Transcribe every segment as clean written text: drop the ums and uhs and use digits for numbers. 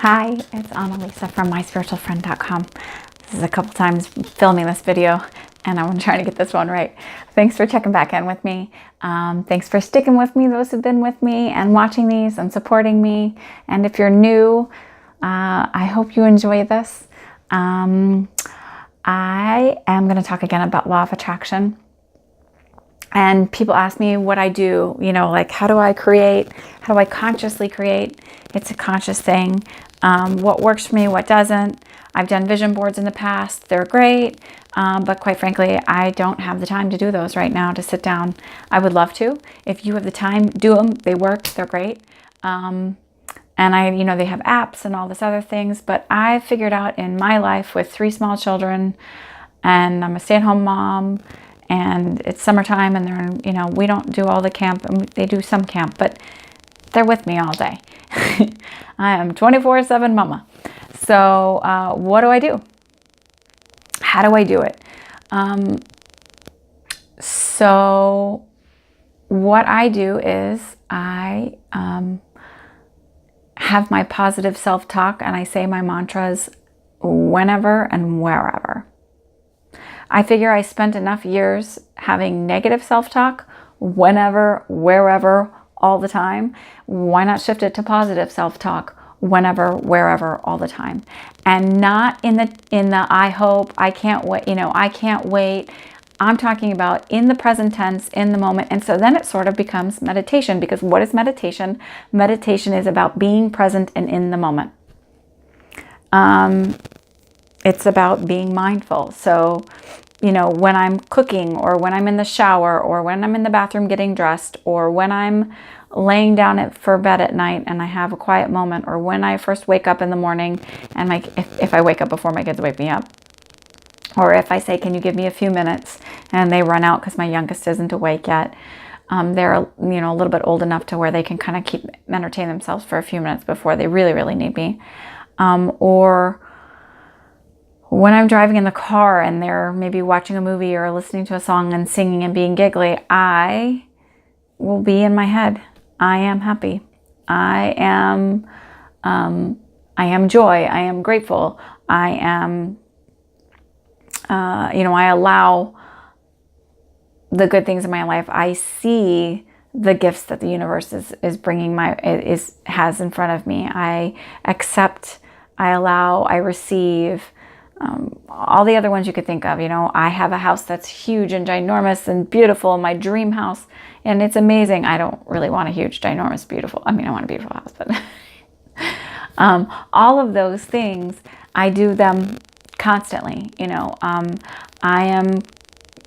Hi, it's Annalisa from myspiritualfriend.com. This is a couple times filming this video, and I'm trying to get this one right. Thanks for checking back in with me. Thanks for sticking with me, those who've been with me and watching these and supporting me. And if you're new, I hope you enjoy this. I am going to talk again about law of attraction. And people ask me what I do, like how do I create? How do I consciously create? It's a conscious thing. What works for me, what doesn't. I've done vision boards in the past. They're great. But quite frankly, I don't have the time to do those right now, to sit down. I would love to. If you have the time, do them. They work. They're great. And they have apps and all this other things. But I figured out in my life with 3 small children, and I'm a stay-at-home mom, and it's summertime, and they're, we don't do all the camp, and they do some camp, but they're with me all day. I am 24/7 mama. So what do I do? How do I do it? So what I do is I have my positive self-talk, and I say my mantras whenever and wherever. I figure I spent enough years having negative self-talk whenever, wherever, all the time. Why not shift it to positive self-talk whenever, wherever, all the time? And not in the I hope, I can't wait, I can't wait. I'm talking about in the present tense, in the moment. And so then it sort of becomes meditation, because what is meditation? Meditation is about being present and in the moment. It's about being mindful. So, when I'm cooking, or when I'm in the shower, or when I'm in the bathroom getting dressed, or when I'm laying down for bed at night and I have a quiet moment, or when I first wake up in the morning and if I wake up before my kids wake me up, or if I say, can you give me a few minutes, and they run out because my youngest isn't awake yet. They're a little bit old enough to where they can kind of entertain themselves for a few minutes before they really, really need me. Or when I'm driving in the car and they're maybe watching a movie or listening to a song and singing and being giggly, I will be in my head. I am happy. I am joy. I am grateful. I am, I allow the good things in my life. I see the gifts that the universe is bringing has in front of me. I accept, I allow, I receive. All the other ones you could think of. I have a house that's huge and ginormous and beautiful, my dream house, and it's amazing. I don't really want a huge, ginormous, beautiful. I want a beautiful house, but all of those things, I do them constantly. I am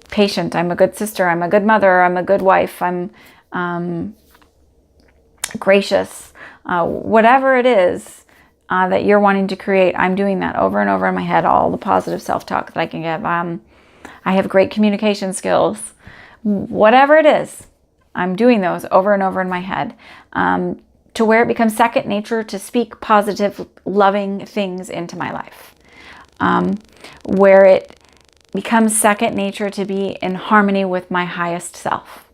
patient. I'm a good sister. I'm a good mother. I'm a good wife. I'm gracious. Whatever it is that you're wanting to create, I'm doing that over and over in my head, all the positive self-talk that I can give. I have great communication skills. Whatever it is, I'm doing those over and over in my head, to where it becomes second nature to speak positive, loving things into my life, where it becomes second nature to be in harmony with my highest self.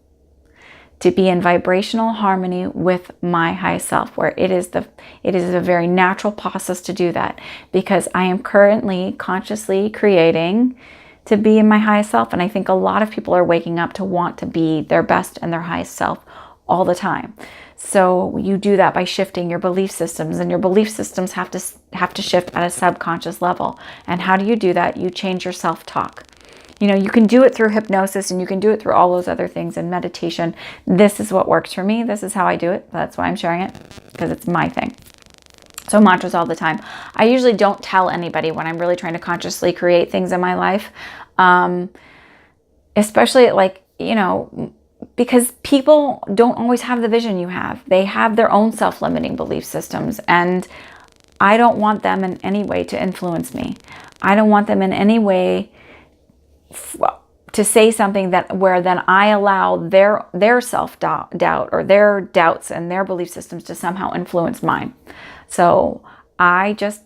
To be in vibrational harmony with my highest self, where it is a very natural process to do that, because I am currently consciously creating to be in my highest self. And I think a lot of people are waking up to want to be their best and their highest self all the time. So you do that by shifting your belief systems, and your belief systems have to shift at a subconscious level. And how do you do that? You change your self-talk. You can do it through hypnosis, and you can do it through all those other things in meditation. This is what works for me. This is how I do it. That's why I'm sharing it, because it's my thing. So mantras all the time. I usually don't tell anybody when I'm really trying to consciously create things in my life. Especially because people don't always have the vision you have. They have their own self-limiting belief systems, and I don't want them in any way to influence me. I don't want them in any way to say something where then I allow their self-doubt or their doubts and their belief systems to somehow influence mine. So I just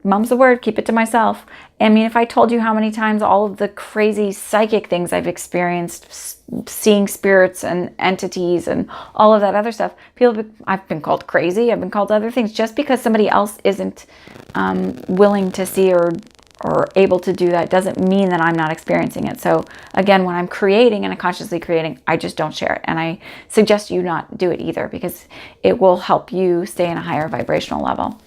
Mum's the word, keep it to myself. I mean, if I told you how many times all of the crazy psychic things I've experienced, seeing spirits and entities and all of that other stuff, I've been called crazy, I've been called other things. Just because somebody else isn't willing to see or able to do that doesn't mean that I'm not experiencing it. So again, when I'm creating and I'm consciously creating, I just don't share it. And I suggest you not do it either, because it will help you stay in a higher vibrational level.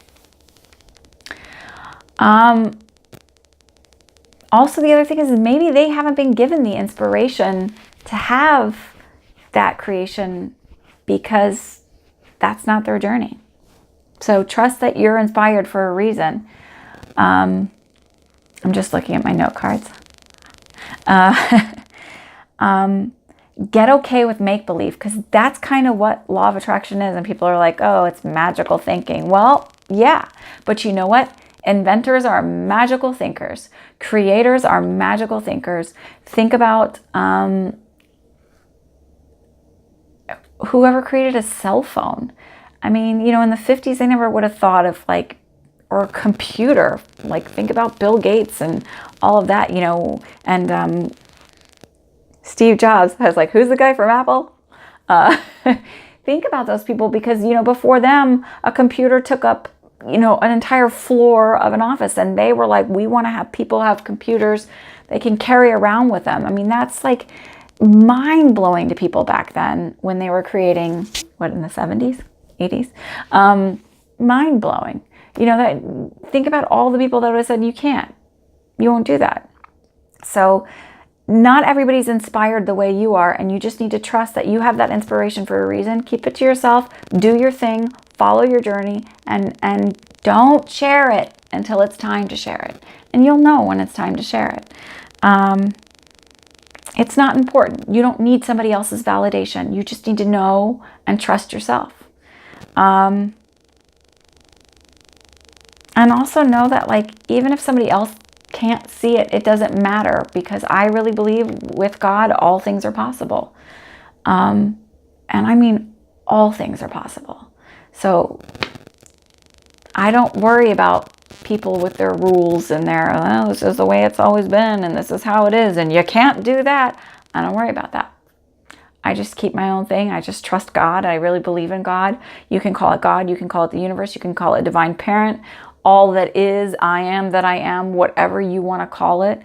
Also, the other thing is maybe they haven't been given the inspiration to have that creation because that's not their journey. So trust that you're inspired for a reason. I'm just looking at my note cards. Get okay with make-believe, because that's kind of what law of attraction is. And people are like, oh, it's magical thinking. Well, yeah, but you know what? Inventors are magical thinkers. Creators are magical thinkers. Think about whoever created a cell phone. I mean, you know, in the 50s, they never would have thought of or a computer. Like, think about Bill Gates and all of that, you know, and Steve Jobs. I was like, who's the guy from Apple? Think about those people, because, you know, before them, a computer took up, you know, an entire floor of an office, and they were like, we want to have people have computers they can carry around with them. I mean, that's like mind-blowing to people back then when they were creating, what, in the 70s, 80s? Mind-blowing. You know, that, think about all the people that would have said, you can't, you won't do that. So not everybody's inspired the way you are, and you just need to trust that you have that inspiration for a reason. Keep it to yourself, do your thing, follow your journey, and don't share it until it's time to share it. And you'll know when it's time to share it. It's not important. You don't need somebody else's validation. You just need to know and trust yourself. And also know that, like, even if somebody else can't see it, it doesn't matter, because I really believe with God, all things are possible. And I mean, all things are possible. So I don't worry about people with their rules and their, oh, this is the way it's always been, and this is how it is, and you can't do that. I don't worry about that. I just keep my own thing. I just trust God. I really believe in God. You can call it God. You can call it the universe. You can call it divine parent. All that is, I am that I am, whatever you want to call it.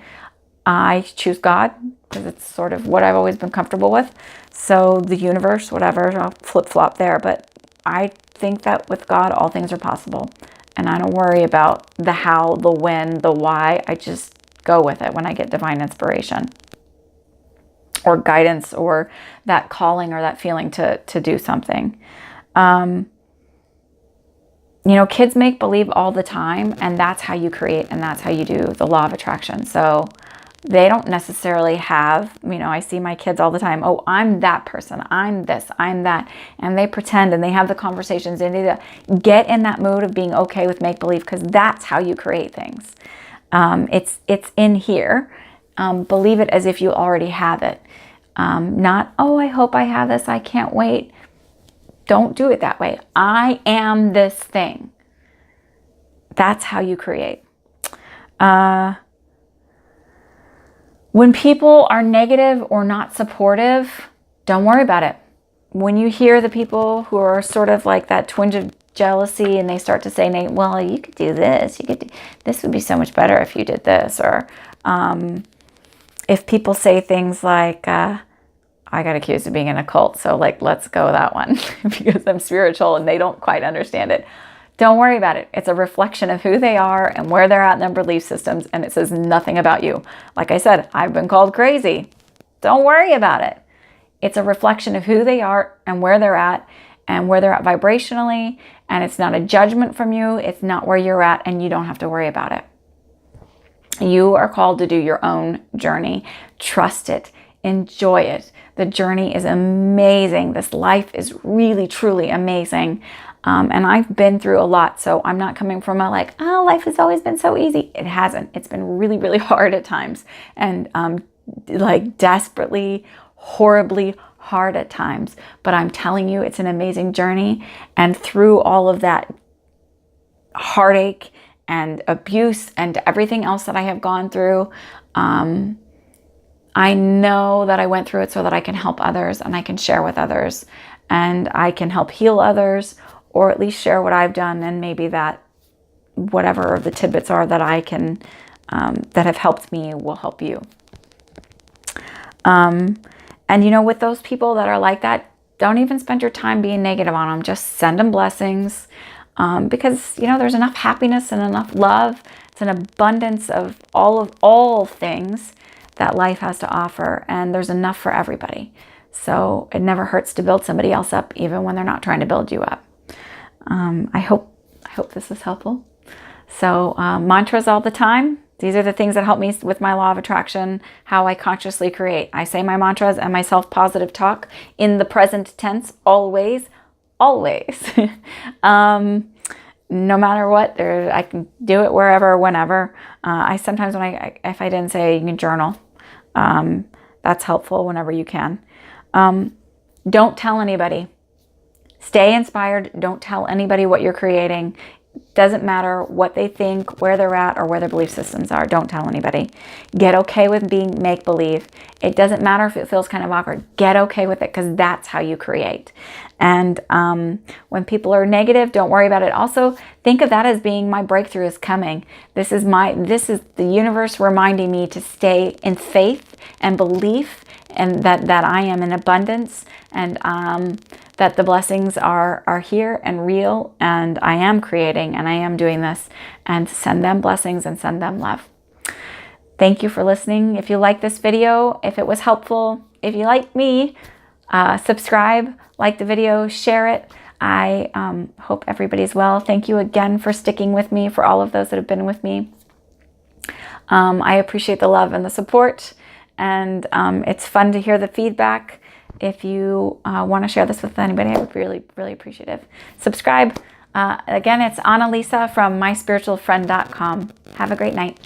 I choose God because it's sort of what I've always been comfortable with. So the universe, whatever, I'll flip-flop there. But I think that with God, all things are possible. And I don't worry about the how, the when, the why. I just go with it when I get divine inspiration or guidance or that calling or that feeling to do something. You know, kids make believe all the time, and that's how you create, and that's how you do the law of attraction. So they don't necessarily have, you know, I see my kids all the time, oh, I'm that person, I'm this, I'm that. And they pretend, and they have the conversations, and they get in that mood of being okay with make-believe, because that's how you create things. It's in here. Believe it as if you already have it. Not, oh, I hope I have this, I can't wait. Don't do it that way. I am this thing. That's how you create. When people are negative or not supportive, don't worry about it. When you hear the people who are sort of like that twinge of jealousy, and they start to say, well, you could do this. This would be so much better if you did this. Or if people say things like, I got accused of being in a cult, so like, let's go with that one because I'm spiritual and they don't quite understand it. Don't worry about it. It's a reflection of who they are and where they're at in their belief systems, and it says nothing about you. Like I said, I've been called crazy. Don't worry about it. It's a reflection of who they are and where they're at vibrationally, and it's not a judgment from you. It's not where you're at, and you don't have to worry about it. You are called to do your own journey. Trust it. Enjoy it. The journey is amazing. This life is really, truly amazing. And I've been through a lot, so I'm not coming from a like, oh, life has always been so easy. It hasn't. It's been really, really hard at times, and like desperately, horribly hard at times. But I'm telling you, it's an amazing journey. And through all of that heartache and abuse and everything else that I have gone through. I know that I went through it so that I can help others and I can share with others and I can help heal others, or at least share what I've done, and maybe that whatever the tidbits are that I can, that have helped me will help you. And you know, with those people that are like that, don't even spend your time being negative on them. Just send them blessings, because, you know, there's enough happiness and enough love. It's an abundance of all things that life has to offer, and there's enough for everybody. So it never hurts to build somebody else up, even when they're not trying to build you up. I hope this is helpful. So mantras all the time. These are the things that help me with my law of attraction, how I consciously create. I say my mantras and my self-positive talk in the present tense, always, always. No matter what, I can do it wherever, whenever. I sometimes, if I didn't say, you can journal. That's helpful whenever you can. Don't tell anybody. Stay inspired. Don't tell anybody what you're creating. Doesn't matter what they think, where they're at, or where their belief systems are. Don't tell anybody. Get okay with being make-believe. It doesn't matter if it feels kind of awkward. Get okay with it, because that's how you create. And when people are negative, don't worry about it. Also, think of that as being my breakthrough is coming. This is the universe reminding me to stay in faith and belief, and that I am in abundance, and that the blessings are here and real, and I am creating and I am doing this, and send them blessings and send them love. Thank you for listening. If you like this video, if it was helpful, if you like me, subscribe, like the video, share it. I hope everybody's well. Thank you again for sticking with me, for all of those that have been with me. I appreciate the love and the support, and it's fun to hear the feedback. If you want to share this with anybody, I would be really, really appreciative. Subscribe. Again, it's Annalisa from myspiritualfriend.com. Have a great night.